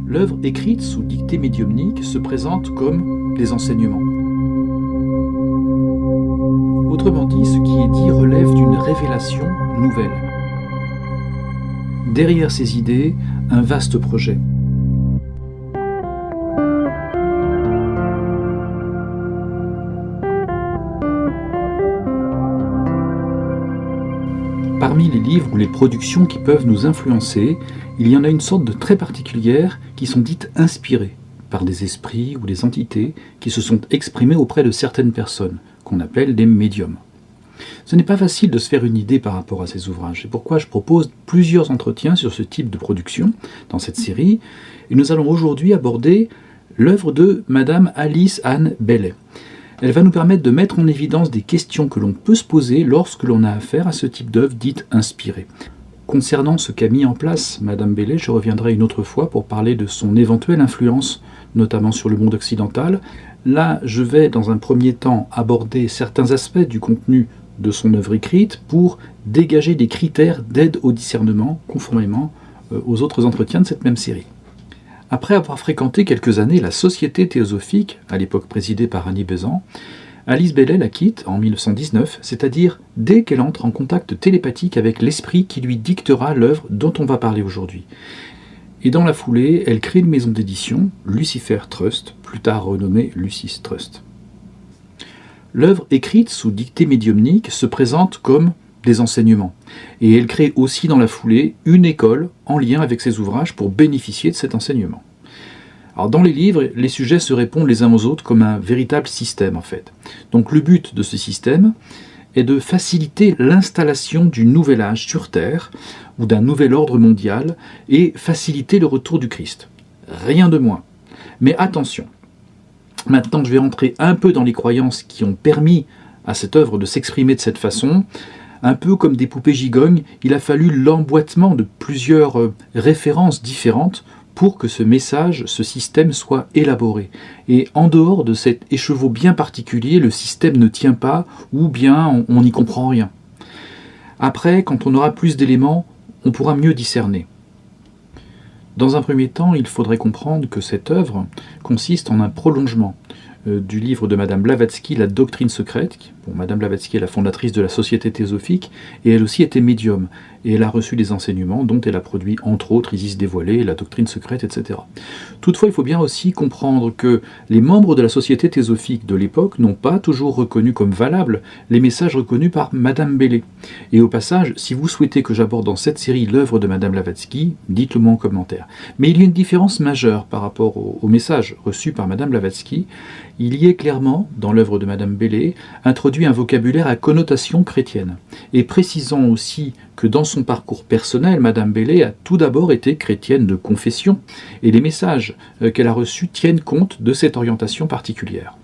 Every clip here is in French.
L'œuvre écrite sous dictée médiumnique se présente comme des enseignements. Autrement dit, ce qui est dit relève d'une révélation nouvelle. Derrière ces idées, un vaste projet. Parmi les livres ou les productions qui peuvent nous influencer, il y en a une sorte de très particulière qui sont dites inspirées par des esprits ou des entités qui se sont exprimés auprès de certaines personnes, qu'on appelle des médiums. Ce n'est pas facile de se faire une idée par rapport à ces ouvrages, c'est pourquoi je propose plusieurs entretiens sur ce type de production dans cette série, et nous allons aujourd'hui aborder l'œuvre de Madame Alice Ann Bailey. Elle va nous permettre de mettre en évidence des questions que l'on peut se poser lorsque l'on a affaire à ce type d'œuvre dite inspirée. Concernant ce qu'a mis en place Madame Bailey, je reviendrai une autre fois pour parler de son éventuelle influence, notamment sur le monde occidental. Là, je vais dans un premier temps aborder certains aspects du contenu de son œuvre écrite pour dégager des critères d'aide au discernement, conformément aux autres entretiens de cette même série. Après avoir fréquenté quelques années la Société théosophique, à l'époque présidée par Annie Besant, Alice Bailey la quitte en 1919, c'est-à-dire dès qu'elle entre en contact télépathique avec l'esprit qui lui dictera l'œuvre dont on va parler aujourd'hui. Et dans la foulée, elle crée une maison d'édition, Lucifer Trust, plus tard renommée Lucis Trust. L'œuvre écrite sous dictée médiumnique se présente comme des enseignements. Et elle crée aussi dans la foulée une école en lien avec ses ouvrages pour bénéficier de cet enseignement. Alors dans les livres, les sujets se répondent les uns aux autres comme un véritable système en fait. Donc le but de ce système est de faciliter l'installation du nouvel âge sur Terre ou d'un nouvel ordre mondial et faciliter le retour du Christ. Rien de moins. Mais attention, maintenant je vais rentrer un peu dans les croyances qui ont permis à cette œuvre de s'exprimer de cette façon. Un peu comme des poupées gigognes, il a fallu l'emboîtement de plusieurs références différentes pour que ce message, ce système soit élaboré. Et en dehors de cet écheveau bien particulier, le système ne tient pas ou bien on n'y comprend rien. Après, quand on aura plus d'éléments, on pourra mieux discerner. Dans un premier temps, il faudrait comprendre que cette œuvre consiste en un prolongement du livre de Madame Blavatsky, La doctrine secrète. Madame Blavatsky est la fondatrice de la Société théosophique et elle aussi était médium. Et elle a reçu des enseignements dont elle a produit entre autres Isis dévoilée, La doctrine secrète, etc. Toutefois, il faut bien aussi comprendre que les membres de la Société théosophique de l'époque n'ont pas toujours reconnu comme valables les messages reconnus par Madame Bailey. Et au passage, si vous souhaitez que j'aborde dans cette série l'œuvre de Madame Blavatsky, dites-le moi en commentaire. Mais il y a une différence majeure par rapport au message reçu par Madame Blavatsky. Il y est clairement, dans l'œuvre de Madame Bailey, introduit un vocabulaire à connotation chrétienne. Et précisons aussi que dans son parcours personnel, Madame Bailey a tout d'abord été chrétienne de confession, et les messages qu'elle a reçus tiennent compte de cette orientation particulière.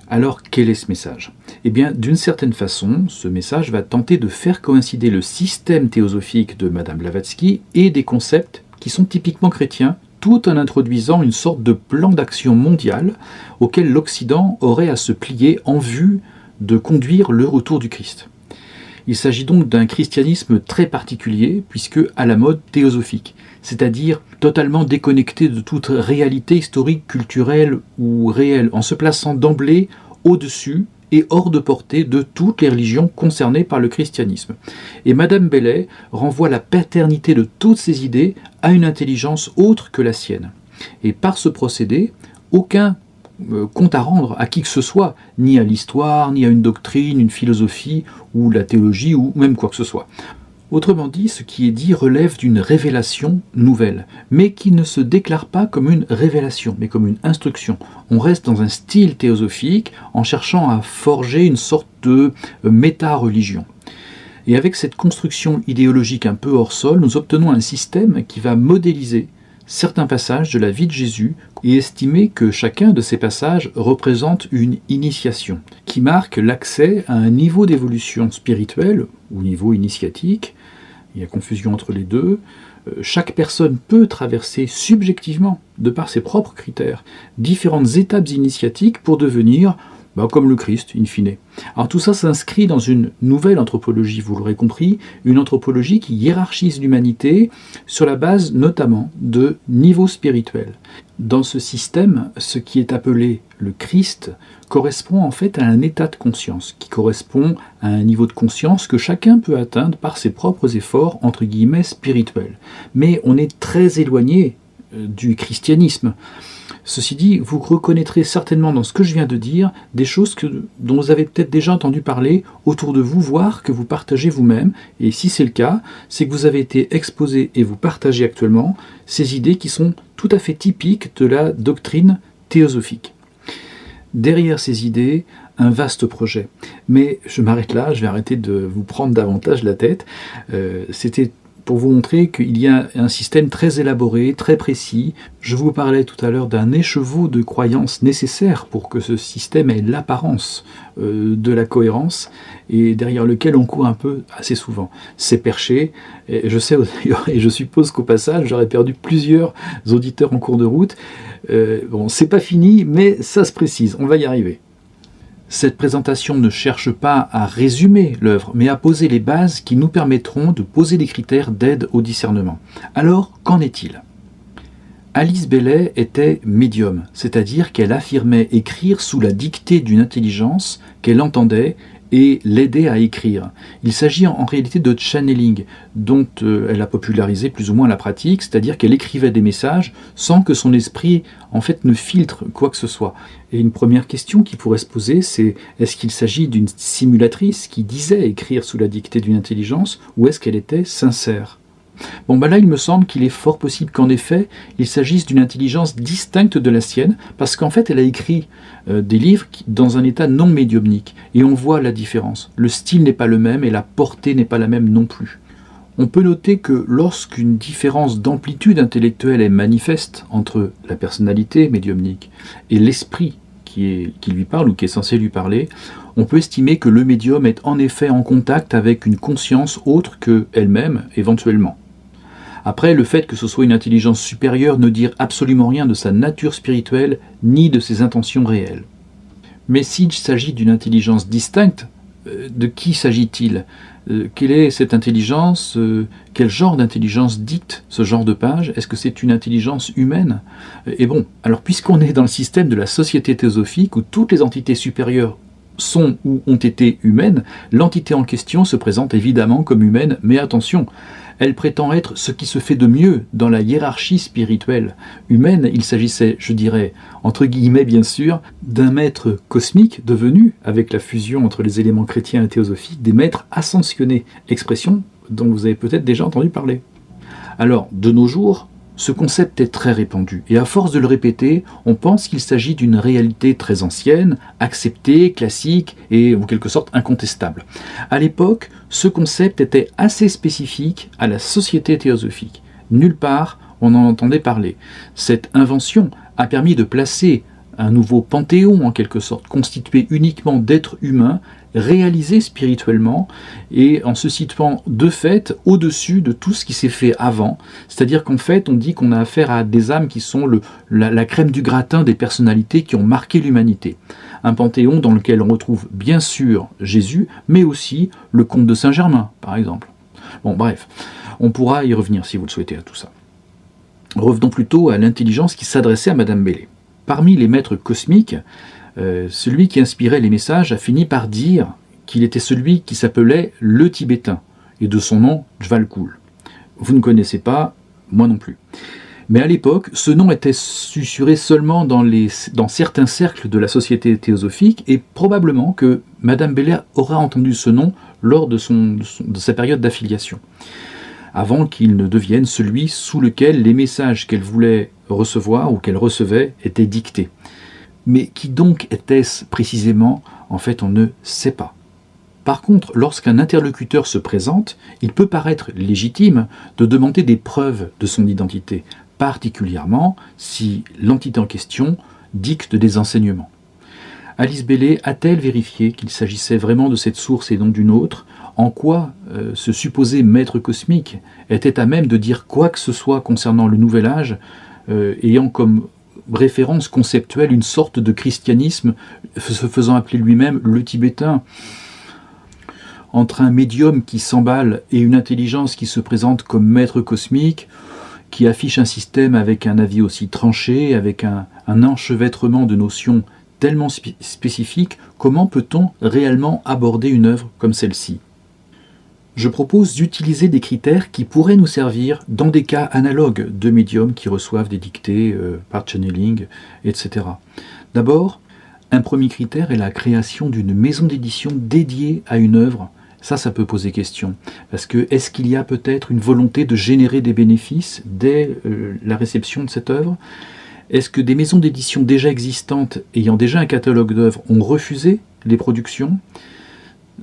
Alors, quel est ce message ? Eh bien, d'une certaine façon, ce message va tenter de faire coïncider le système théosophique de Madame Blavatsky et des concepts qui sont typiquement chrétiens, tout en introduisant une sorte de plan d'action mondial auquel l'Occident aurait à se plier en vue de conduire le retour du Christ. Il s'agit donc d'un christianisme très particulier, puisque à la mode théosophique, c'est-à-dire totalement déconnecté de toute réalité historique, culturelle ou réelle, en se plaçant d'emblée au-dessus et hors de portée de toutes les religions concernées par le christianisme. Et Madame Bailey renvoie la paternité de toutes ces idées à une intelligence autre que la sienne. Et par ce procédé, aucun compte à rendre à qui que ce soit, ni à l'histoire, ni à une doctrine, une philosophie, ou la théologie, ou même quoi que ce soit. Autrement dit, ce qui est dit relève d'une révélation nouvelle, mais qui ne se déclare pas comme une révélation, mais comme une instruction. On reste dans un style théosophique en cherchant à forger une sorte de méta-religion. Et avec cette construction idéologique un peu hors sol, nous obtenons un système qui va modéliser certains passages de la vie de Jésus et estimer que chacun de ces passages représente une initiation qui marque l'accès à un niveau d'évolution spirituelle ou niveau initiatique. Il y a confusion entre les deux. Chaque personne peut traverser subjectivement, de par ses propres critères, différentes étapes initiatiques pour devenir comme le Christ, in fine. Alors tout ça s'inscrit dans une nouvelle anthropologie, vous l'aurez compris, une anthropologie qui hiérarchise l'humanité sur la base notamment de niveaux spirituels. Dans ce système, ce qui est appelé le Christ correspond en fait à un état de conscience, qui correspond à un niveau de conscience que chacun peut atteindre par ses propres efforts, entre guillemets, spirituels. Mais on est très éloigné du christianisme. Ceci dit, vous reconnaîtrez certainement dans ce que je viens de dire des choses dont vous avez peut-être déjà entendu parler autour de vous, voire que vous partagez vous-même. Et si c'est le cas, c'est que vous avez été exposé et vous partagez actuellement ces idées qui sont tout à fait typiques de la doctrine théosophique. Derrière ces idées, un vaste projet. Mais je m'arrête là, je vais arrêter de vous prendre davantage la tête. C'était pour vous montrer qu'il y a un système très élaboré, très précis. Je vous parlais tout à l'heure d'un écheveau de croyances nécessaires pour que ce système ait l'apparence de la cohérence et derrière lequel on court un peu assez souvent. C'est perché, et je sais d'ailleurs, et je suppose qu'au passage, j'aurais perdu plusieurs auditeurs en cours de route. C'est pas fini, mais ça se précise, on va y arriver. Cette présentation ne cherche pas à résumer l'œuvre, mais à poser les bases qui nous permettront de poser des critères d'aide au discernement. Alors, qu'en est-il ? Alice Bailey était médium, c'est-à-dire qu'elle affirmait écrire sous la dictée d'une intelligence qu'elle entendait et l'aidait à écrire. Il s'agit en réalité de channeling, dont elle a popularisé plus ou moins la pratique, c'est-à-dire qu'elle écrivait des messages sans que son esprit en fait ne filtre quoi que ce soit. Et une première question qui pourrait se poser, c'est est-ce qu'il s'agit d'une simulatrice qui disait écrire sous la dictée d'une intelligence, ou est-ce qu'elle était sincère ? Là, il me semble qu'il est fort possible qu'en effet, il s'agisse d'une intelligence distincte de la sienne, parce qu'en fait, elle a écrit des livres dans un état non médiumnique, et on voit la différence. Le style n'est pas le même, et la portée n'est pas la même non plus. On peut noter que lorsqu'une différence d'amplitude intellectuelle est manifeste entre la personnalité médiumnique et l'esprit qui lui parle ou qui est censé lui parler, on peut estimer que le médium est en effet en contact avec une conscience autre qu'elle-même, éventuellement. Après, le fait que ce soit une intelligence supérieure ne dit absolument rien de sa nature spirituelle ni de ses intentions réelles. Mais s'il s'agit d'une intelligence distincte, de qui s'agit-il ? Quelle est cette intelligence ? Quel genre d'intelligence dicte ce genre de page ? Est-ce que c'est une intelligence humaine ? Et alors puisqu'on est dans le système de la société théosophique où toutes les entités supérieures sont ou ont été humaines, l'entité en question se présente évidemment comme humaine, mais attention, elle prétend être ce qui se fait de mieux dans la hiérarchie spirituelle. Humaine, il s'agissait, je dirais, entre guillemets bien sûr, d'un maître cosmique devenu, avec la fusion entre les éléments chrétiens et théosophiques, des maîtres ascensionnés, expression dont vous avez peut-être déjà entendu parler. Alors, de nos jours, ce concept est très répandu, et à force de le répéter, on pense qu'il s'agit d'une réalité très ancienne, acceptée, classique et en quelque sorte incontestable. À l'époque, ce concept était assez spécifique à la société théosophique. Nulle part on en entendait parler. Cette invention a permis de placer un nouveau panthéon en quelque sorte, constitué uniquement d'êtres humains, réalisés spirituellement et en se situant de fait au-dessus de tout ce qui s'est fait avant. C'est-à-dire qu'en fait, on dit qu'on a affaire à des âmes qui sont la crème du gratin des personnalités qui ont marqué l'humanité. Un panthéon dans lequel on retrouve bien sûr Jésus, mais aussi le comte de Saint-Germain, par exemple. Bref, on pourra y revenir si vous le souhaitez à tout ça. Revenons plutôt à l'intelligence qui s'adressait à Madame Bailey. Parmi les maîtres cosmiques, celui qui inspirait les messages a fini par dire qu'il était celui qui s'appelait le Tibétain, et de son nom, Djwalkhul. Vous ne connaissez pas, moi non plus. Mais à l'époque, ce nom était susurré seulement dans certains cercles de la société théosophique, et probablement que Madame Bailey aura entendu ce nom lors de sa période d'affiliation, avant qu'il ne devienne celui sous lequel les messages qu'elle voulait recevoir ou qu'elle recevait étaient dictés. Mais qui donc était-ce précisément ? En fait, on ne sait pas. Par contre, lorsqu'un interlocuteur se présente, il peut paraître légitime de demander des preuves de son identité, particulièrement si l'entité en question dicte des enseignements. Alice Bailey a-t-elle vérifié qu'il s'agissait vraiment de cette source et non d'une autre ? En quoi ce supposé maître cosmique était à même de dire quoi que ce soit concernant le nouvel âge, ayant comme référence conceptuelle, une sorte de christianisme, se faisant appeler lui-même le tibétain. Entre un médium qui s'emballe et une intelligence qui se présente comme maître cosmique, qui affiche un système avec un avis aussi tranché, avec un enchevêtrement de notions tellement spécifiques, comment peut-on réellement aborder une œuvre comme celle-ci ? Je propose d'utiliser des critères qui pourraient nous servir dans des cas analogues de médiums qui reçoivent des dictées par channeling, etc. D'abord, un premier critère est la création d'une maison d'édition dédiée à une œuvre. Ça peut poser question. Parce que est-ce qu'il y a peut-être une volonté de générer des bénéfices dès la réception de cette œuvre ? Est-ce que des maisons d'édition déjà existantes, ayant déjà un catalogue d'œuvres, ont refusé les productions ?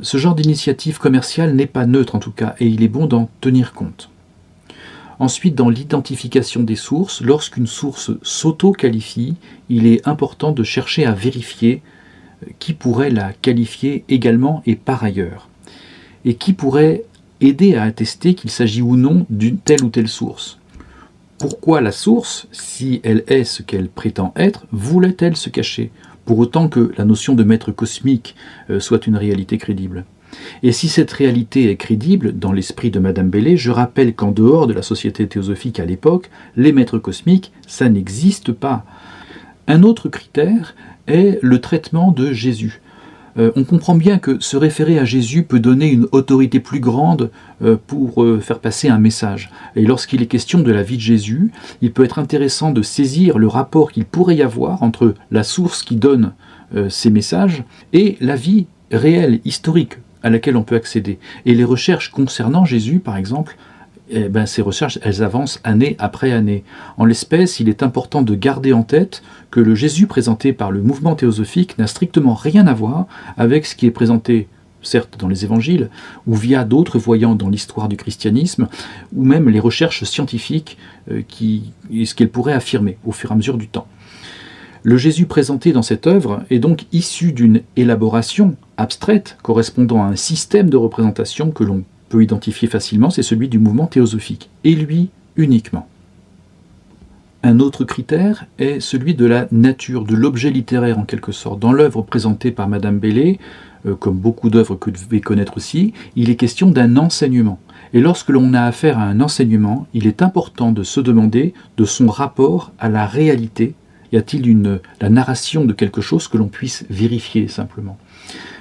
Ce genre d'initiative commerciale n'est pas neutre en tout cas, et il est bon d'en tenir compte. Ensuite, dans l'identification des sources, lorsqu'une source s'auto-qualifie, il est important de chercher à vérifier qui pourrait la qualifier également et par ailleurs, et qui pourrait aider à attester qu'il s'agit ou non d'une telle ou telle source. Pourquoi la source, si elle est ce qu'elle prétend être, voulait-elle se cacher, pour autant que la notion de maître cosmique soit une réalité crédible ? Et si cette réalité est crédible dans l'esprit de Madame Bailey, je rappelle qu'en dehors de la société théosophique à l'époque, les maîtres cosmiques, ça n'existe pas. Un autre critère est le traitement de Jésus. On comprend bien que se référer à Jésus peut donner une autorité plus grande pour faire passer un message. Et lorsqu'il est question de la vie de Jésus, il peut être intéressant de saisir le rapport qu'il pourrait y avoir entre la source qui donne ces messages et la vie réelle, historique, à laquelle on peut accéder. Et les recherches concernant Jésus, par exemple, ces recherches, elles avancent année après année. En l'espèce, il est important de garder en tête que le Jésus présenté par le mouvement théosophique n'a strictement rien à voir avec ce qui est présenté, certes dans les évangiles, ou via d'autres voyants dans l'histoire du christianisme, ou même les recherches scientifiques, ce qu'elles pourraient affirmer au fur et à mesure du temps. Le Jésus présenté dans cette œuvre est donc issu d'une élaboration abstraite correspondant à un système de représentation que l'on peut identifier facilement, c'est celui du mouvement théosophique, et lui uniquement. Un autre critère est celui de la nature, de l'objet littéraire en quelque sorte. Dans l'œuvre présentée par Madame Bailey, comme beaucoup d'œuvres que vous devez connaître aussi, il est question d'un enseignement. Et lorsque l'on a affaire à un enseignement, il est important de se demander de son rapport à la réalité. Y a-t-il la narration de quelque chose que l'on puisse vérifier simplement ?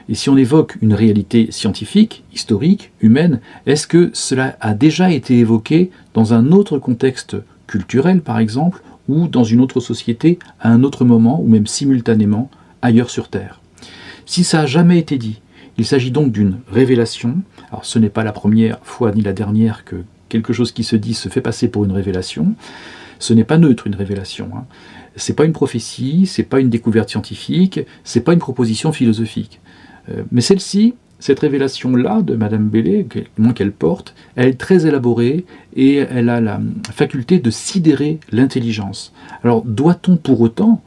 Et si on évoque une réalité scientifique, historique, humaine, est-ce que cela a déjà été évoqué dans un autre contexte culturel, par exemple, ou dans une autre société, à un autre moment, ou même simultanément, ailleurs sur Terre ? Si ça n'a jamais été dit, il s'agit donc d'une révélation. Alors ce n'est pas la première fois ni la dernière que quelque chose qui se dit se fait passer pour une révélation. Ce n'est pas neutre une révélation. C'est pas une prophétie, c'est pas une découverte scientifique, c'est pas une proposition philosophique. Mais celle-ci, cette révélation-là de Madame Bailey, qu'elle porte, elle est très élaborée et elle a la faculté de sidérer l'intelligence. Alors, doit-on pour autant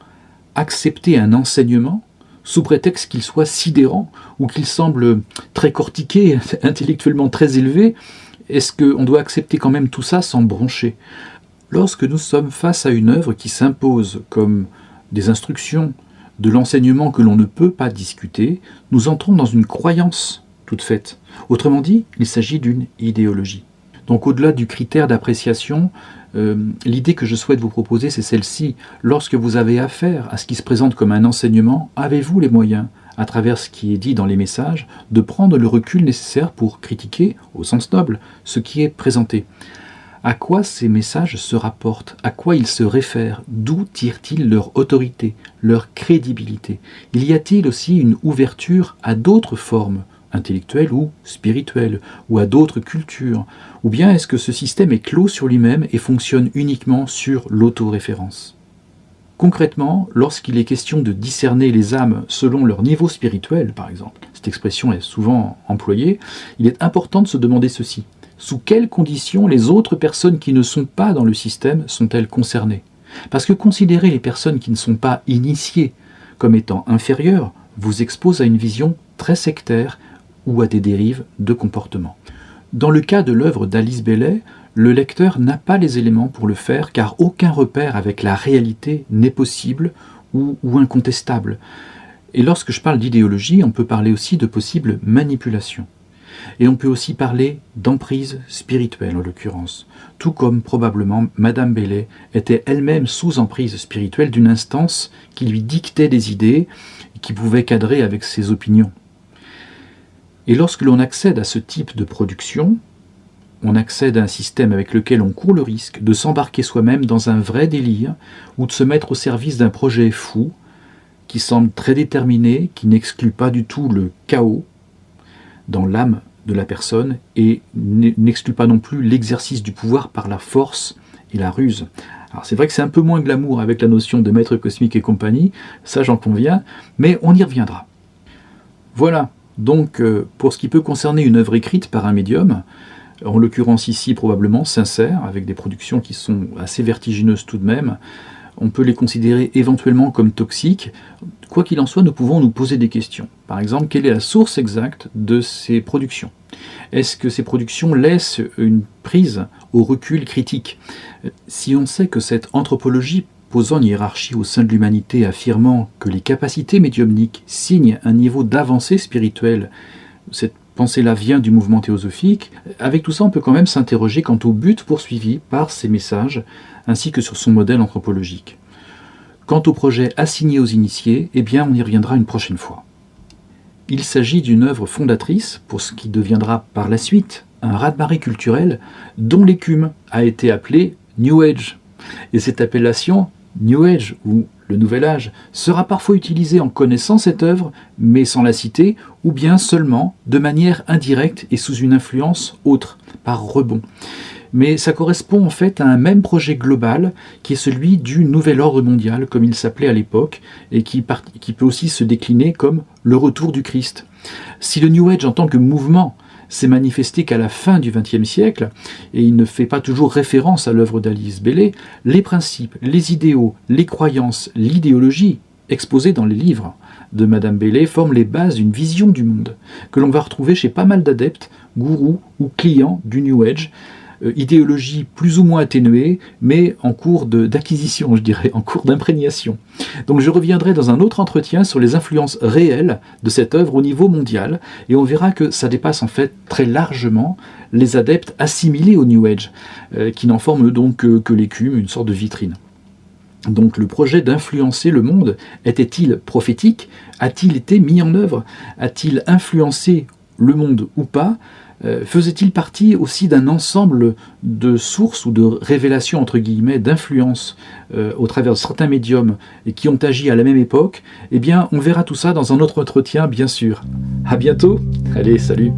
accepter un enseignement sous prétexte qu'il soit sidérant ou qu'il semble très cortiqué, intellectuellement très élevé ? Est-ce qu'on doit accepter quand même tout ça sans broncher ? Lorsque nous sommes face à une œuvre qui s'impose comme des instructions, de l'enseignement que l'on ne peut pas discuter, nous entrons dans une croyance toute faite. Autrement dit, il s'agit d'une idéologie. Donc au-delà du critère d'appréciation, l'idée que je souhaite vous proposer, c'est celle-ci. Lorsque vous avez affaire à ce qui se présente comme un enseignement, avez-vous les moyens, à travers ce qui est dit dans les messages, de prendre le recul nécessaire pour critiquer, au sens noble, ce qui est présenté ? À quoi ces messages se rapportent ? À quoi ils se réfèrent ? D'où tirent-ils leur autorité, leur crédibilité ? Y a-t-il aussi une ouverture à d'autres formes, intellectuelles ou spirituelles, ou à d'autres cultures ? Ou bien est-ce que ce système est clos sur lui-même et fonctionne uniquement sur l'autoréférence ? Concrètement, lorsqu'il est question de discerner les âmes selon leur niveau spirituel, par exemple, cette expression est souvent employée, il est important de se demander ceci. Sous quelles conditions les autres personnes qui ne sont pas dans le système sont-elles concernées ? Parce que considérer les personnes qui ne sont pas initiées comme étant inférieures vous expose à une vision très sectaire ou à des dérives de comportement. Dans le cas de l'œuvre d'Alice Bailey, le lecteur n'a pas les éléments pour le faire car aucun repère avec la réalité n'est possible ou incontestable. Et lorsque je parle d'idéologie, on peut parler aussi de possible manipulation. Et on peut aussi parler d'emprise spirituelle en l'occurrence, tout comme probablement Madame Bailey était elle-même sous emprise spirituelle d'une instance qui lui dictait des idées et qui pouvait cadrer avec ses opinions. Et lorsque l'on accède à ce type de production, on accède à un système avec lequel on court le risque de s'embarquer soi-même dans un vrai délire ou de se mettre au service d'un projet fou qui semble très déterminé, qui n'exclut pas du tout le chaos dans l'âme de la personne et n'exclut pas non plus l'exercice du pouvoir par la force et la ruse. Alors c'est vrai que c'est un peu moins glamour avec la notion de maître cosmique et compagnie, ça j'en conviens, mais on y reviendra. Voilà, donc pour ce qui peut concerner une œuvre écrite par un médium, en l'occurrence ici probablement sincère, avec des productions qui sont assez vertigineuses tout de même, on peut les considérer éventuellement comme toxiques. Quoi qu'il en soit, nous pouvons nous poser des questions. Par exemple, quelle est la source exacte de ces productions ? Est-ce que ces productions laissent une prise au recul critique ? Si on sait que cette anthropologie posant une hiérarchie au sein de l'humanité affirmant que les capacités médiumniques signent un niveau d'avancée spirituelle, cette pensée-là vient du mouvement théosophique, avec tout ça on peut quand même s'interroger quant au but poursuivi par ces messages, ainsi que sur son modèle anthropologique. Quant au projet assigné aux initiés, eh bien on y reviendra une prochaine fois. Il s'agit d'une œuvre fondatrice pour ce qui deviendra par la suite un raz-de-marée culturel dont l'écume a été appelée New Age. Et cette appellation, New Age ou le Nouvel Âge, sera parfois utilisée en connaissant cette œuvre, mais sans la citer, ou bien seulement de manière indirecte et sous une influence autre, par rebond. Mais ça correspond en fait à un même projet global qui est celui du Nouvel Ordre mondial, comme il s'appelait à l'époque, et qui peut aussi se décliner comme le retour du Christ. Si le New Age en tant que mouvement s'est manifesté qu'à la fin du XXe siècle, et il ne fait pas toujours référence à l'œuvre d'Alice Bailey, les principes, les idéaux, les croyances, l'idéologie exposées dans les livres de Madame Bailey forment les bases d'une vision du monde que l'on va retrouver chez pas mal d'adeptes, gourous ou clients du New Age, idéologie plus ou moins atténuée, mais en cours d'acquisition, je dirais, en cours d'imprégnation. Donc je reviendrai dans un autre entretien sur les influences réelles de cette œuvre au niveau mondial, et on verra que ça dépasse en fait très largement les adeptes assimilés au New Age, qui n'en forment donc que l'écume, une sorte de vitrine. Donc le projet d'influencer le monde était-il prophétique ? A-t-il été mis en œuvre ? A-t-il influencé le monde ou pas ? Faisait-il partie aussi d'un ensemble de sources ou de révélations, entre guillemets, d'influence au travers de certains médiums et qui ont agi à la même époque ? Eh bien, on verra tout ça dans un autre entretien, bien sûr. À bientôt. Allez, salut.